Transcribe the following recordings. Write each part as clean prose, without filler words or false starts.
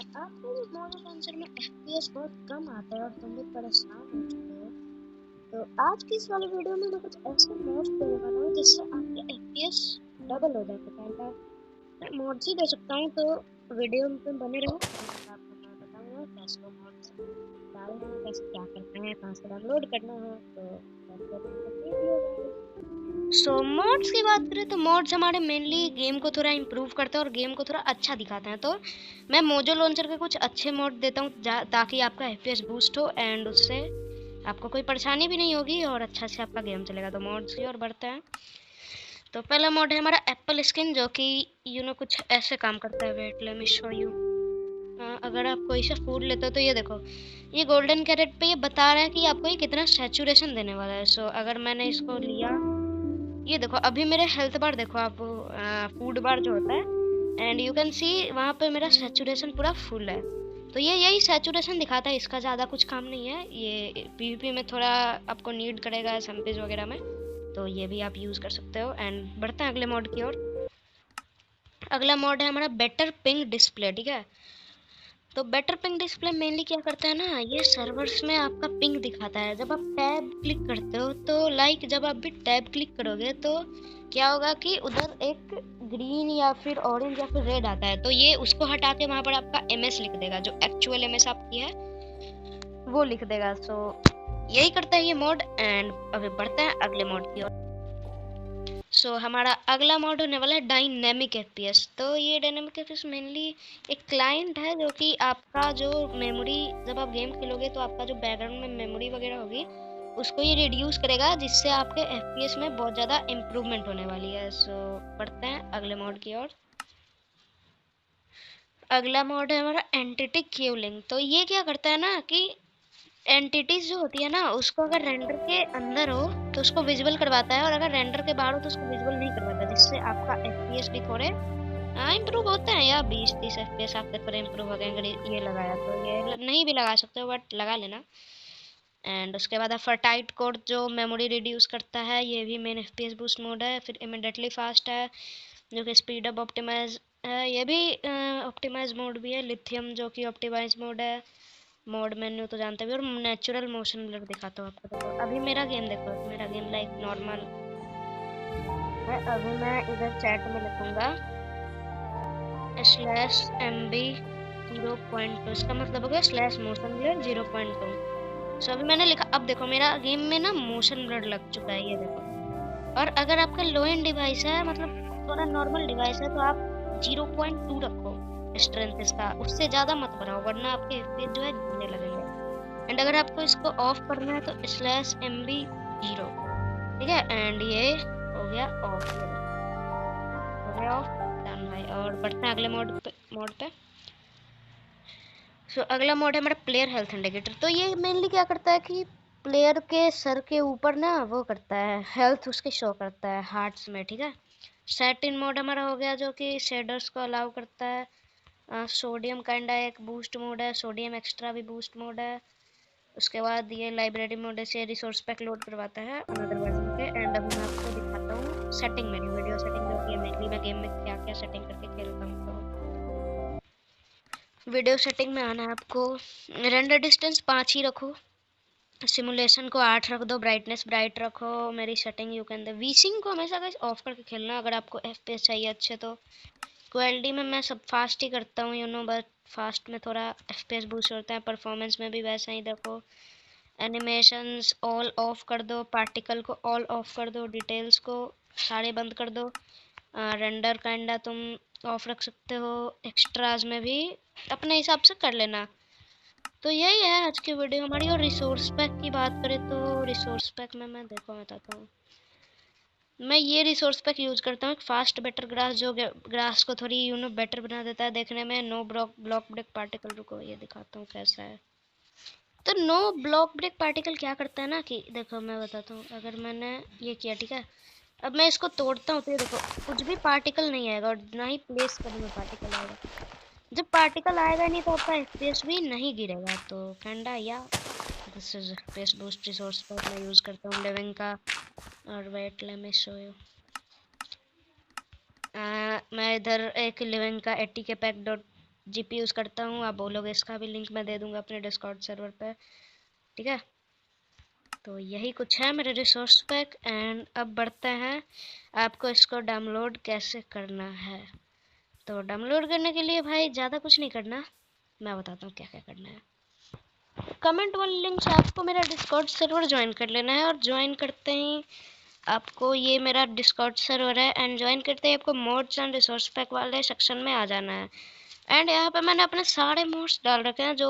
आपके भी mobile launcher में एफपीएस बहुत कम आता है और तुम भी परेशान हो चुके हो। तो आज की इस वाली वीडियो में मैं कुछ ऐसे मोड्स देने वाला हूँ जिससे आपके एफपीएस डबल हो जाए। पहला मैं मोड्स ही दे सकता हूँ, तो वीडियो में बने रहो। मैं आपको मैं बताऊंगा कैसे वो मोड्स डालने हैं, कैसे क्या करते हैं, कहाँ से डाउनलोड करना है। तो सो मोड्स की बात करें तो मोड्स हमारे मेनली गेम को थोड़ा इम्प्रूव करते हैं और गेम को थोड़ा अच्छा दिखाते हैं। तो मैं मोजो लॉन्चर के कुछ अच्छे मोड देता हूँ ताकि आपका एफपीएस बूस्ट हो एंड उससे आपको कोई परेशानी भी नहीं होगी और अच्छा से आपका गेम चलेगा। तो मोड्स की ओर बढ़ते हैं। तो पहला मोड है हमारा एप्पल स्किन, जो कि कुछ ऐसे काम करता है। Wait let me show you. अगर आप कोई सा फूड लेते हो तो ये देखो, ये गोल्डन कैरेट पे ये बता रहा है कि आपको ये कितना सैचुरेशन देने वाला है। सो अगर मैंने इसको लिया, ये देखो अभी मेरे हेल्थ बार देखो आप, फूड बार जो होता है एंड यू कैन सी वहाँ पे मेरा सैचुरेशन पूरा फुल है। तो ये यही सैचुरेशन दिखाता है, इसका ज़्यादा कुछ काम नहीं है। ये पीवीपी में थोड़ा आपको नीड करेगा एसएमपीज वगैरह में, तो ये भी आप यूज़ कर सकते हो। एंड बढ़ते हैं अगले मोड की ओर। अगला मोड है हमारा बेटर पिंग डिस्प्ले, ठीक है। तो बेटर पिंग डिस्प्ले मेनली क्या करता है ना, ये सर्वर्स में आपका पिंग दिखाता है। जब आप टैब क्लिक करते हो तो जब आप भी टैब क्लिक करोगे तो क्या होगा कि उधर एक ग्रीन या फिर ऑरेंज या फिर रेड आता है। तो ये उसको हटा के वहाँ पर आपका एमएस लिख देगा, जो एक्चुअल एमएस आपकी है वो लिख देगा। सो यही करता है ये मोड। एंड अभी बढ़ते हैं अगले मोड की ओर। हमारा अगला मोड होने वाला है डायनेमिक एफपीएस। तो ये डायनेमिक एफपीएस मेनली एक क्लाइंट है जो कि आपका जो मेमोरी, जब आप गेम खेलोगे तो आपका जो बैकग्राउंड में मेमोरी वगैरह होगी उसको ये रिड्यूस करेगा, जिससे आपके एफपीएस में बहुत ज़्यादा इम्प्रूवमेंट होने वाली है। पढ़ते हैं अगले मोड की ओर। अगला मोड है हमारा एंटिटी क्यूलिंग। तो ये क्या करता है ना कि एंटिटीज जो होती है ना, उसको अगर रेंडर के अंदर हो तो उसको विजुअल करवाता है, और अगर रेंडर के बाहर हो तो उसको विजुअल नहीं करवाता, जिससे आपका एफपीएस भी थोड़े इम्प्रूव होते हैं। या 20-30 एफपीएस आपके थोड़े इम्प्रूव हो गए ये लगाया तो। ये नहीं भी लगा सकते हो बट लगा लेना। एंड उसके बाद फर्टाइट कोड जो मेमोरी रिड्यूस करता है, ये भी मेन एफपीएस बूस्ट मोड है। फिर इमिडिएटली फास्ट है जो कि स्पीड अप ऑप्टिमाइज है, ये भी ऑप्टिमाइज मोड भी है। लिथियम जो कि ऑप्टिमाइज मोड है। मोड मेन्यू तो जानते भी, और नेचुरल मोशन ब्लर दिखाता हूँ आपको। देखो अभी मेरा गेम देखो, मेरा गेम लाइक नॉर्मल है। अभी मैं इधर चैट में लिखूंगा /MB 0.2, इसका मतलब हो गया स्लैश मोशन ब्लर 0.2। सो अभी मैंने लिखा, अब देखो मेरा गेम में ना मोशन ब्लर लग चुका है, ये देखो। और अगर आपका लो एंड डिवाइस है, मतलब थोड़ा नॉर्मल डिवाइस है, तो आप 0.2 रखो स्ट्रेंथ इसका, उससे ज़्यादा मत बढ़ाओ वरना आपके एफपीएस जो है गिरने लगेंगे। एंड अगर आपको इसको ऑफ करना है तो /MB 0, ठीक है। एंड ये हो गया ऑफ, हो गया ऑफ, डन भाई। और बढ़ते हैं अगले मोड पे। अगला मोड है हमारा प्लेयर हेल्थ इंडिकेटर। तो ये मेनली क्या करता है कि प्लेयर के सर के ऊपर ना वो करता है, हेल्थ उसके शो करता है हार्ट्स में, ठीक है। सेट इन मोड हमारा हो गया जो कि शेडर्स को अलाउ करता है। सोडियम काइंडा एक बूस्ट मोड है, सोडियम एक्स्ट्रा भी बूस्ट मोड है। उसके बाद ये लाइब्रेरी मोड से रिसोर्स पैक लोड करवाता है अनदर वर्जन के। एंड अभी मैं आपको दिखाता हूँ सेटिंग मेन्यू, वीडियो सेटिंग, जो कि मेनली मैं गेम में क्या क्या सेटिंग करके खेलता हूँ। तो वीडियो सेटिंग में आना है आपको। रेंडर डिस्टेंस 5 ही रखो, सिमुलेशन को 8 रख दो, ब्राइटनेस ब्राइट रखो। मेरी सेटिंग यू कैन दे वीसिंग को हमेशा गाइस ऑफ करके खेलना अगर आपको एफपीएस चाहिए अच्छे। तो क्वालिटी में मैं सब फास्ट ही करता हूँ, बट फास्ट में थोड़ा एफपीएस बूस्ट होता है। परफॉर्मेंस में भी वैसा ही देखो। एनिमेशंस ऑल ऑफ कर दो, पार्टिकल को ऑल ऑफ कर दो, डिटेल्स को सारे बंद कर दो। रेंडर काइंडा तुम ऑफ रख सकते हो, एक्स्ट्राज में भी अपने हिसाब से कर लेना। तो यही है आज की वीडियो हमारी। और रिसोर्स पैक की बात करें तो रिसोर्स पैक में मैं देखो बताता हूँ, मैं ये रिसोर्स पैक यूज करता हूँ फास्ट बेटर ग्रास, जो ग्रास को थोड़ी बेटर बना देता है देखने में। नो ब्लॉक ब्रेक पार्टिकल, रुको ये दिखाता हूँ कैसा है। तो नो ब्लॉक ब्रेक पार्टिकल क्या करता है ना कि देखो मैं बताता हूँ, अगर मैंने ये किया, ठीक है, अब मैं इसको तोड़ता हूँ तो ये देखो कुछ भी पार्टिकल नहीं आएगा और ना ही प्लेस करने में पार्टिकल आएगा। जब पार्टिकल आएगा नहीं तो आपका एफपीएस भी नहीं गिरेगा। तो कैंडा या this is FPS boost resource pack मैं यूज करता हूँ लिविंग का। और wait let me show you, मैं इधर एक लिविंग का 80 के पैक जीपी यूज़ करता हूँ। आप बोलोगे, इसका भी लिंक मैं दे दूँगा अपने डिस्कॉर्ड सर्वर पे, ठीक है। तो यही कुछ है मेरे रिसोर्स पैक। एंड अब बढ़ते हैं, आपको इसको डाउनलोड कैसे करना है। तो डाउनलोड करने के लिए भाई ज़्यादा कुछ नहीं करना, मैं बताता हूँ क्या क्या करना है। कमेंट वाली लिंक से आपको मेरा डिस्कॉर्ड सर्वर ज्वाइन कर लेना है, और ज्वाइन करते ही आपको ये मेरा डिस्कॉर्ड सर्वर है, एंड ज्वाइन करते ही आपको मोड्स एंड रिसोर्स पैक वाले सेक्शन में आ जाना है। एंड यहाँ पे मैंने अपने सारे मोड्स डाल रखे हैं जो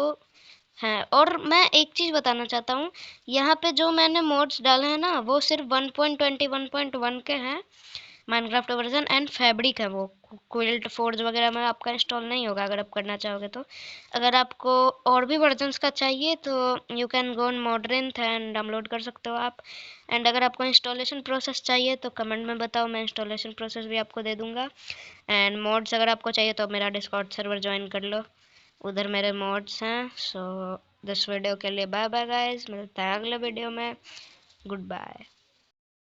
हैं। और मैं एक चीज़ बताना चाहता हूँ, यहाँ पे जो मैंने मोड्स डाले हैं ना, वो सिर्फ 1.21.1 के हैं माइनक्राफ्ट वर्जन, एंड फैब्रिक है वो। क्विल्ट फोर्ज वगैरह में आपका इंस्टॉल नहीं होगा अगर आप करना चाहोगे तो। अगर आपको और भी वर्जन्स का चाहिए तो यू कैन गो ऑन मॉडरेंथ एंड डाउनलोड कर सकते हो आप। एंड अगर आपको इंस्टॉलेशन प्रोसेस चाहिए तो कमेंट में बताओ, मैं इंस्टॉलेशन प्रोसेस भी आपको दे दूँगा। एंड मोड्स अगर आपको चाहिए तो मेरा डिस्कॉर्ड सर्वर ज्वाइन कर लो, उधर मेरे मोड्स हैं। सो दिस वीडियो के लिए बाय बाय गाइस, मिलते हैं अगले वीडियो में। Good bye.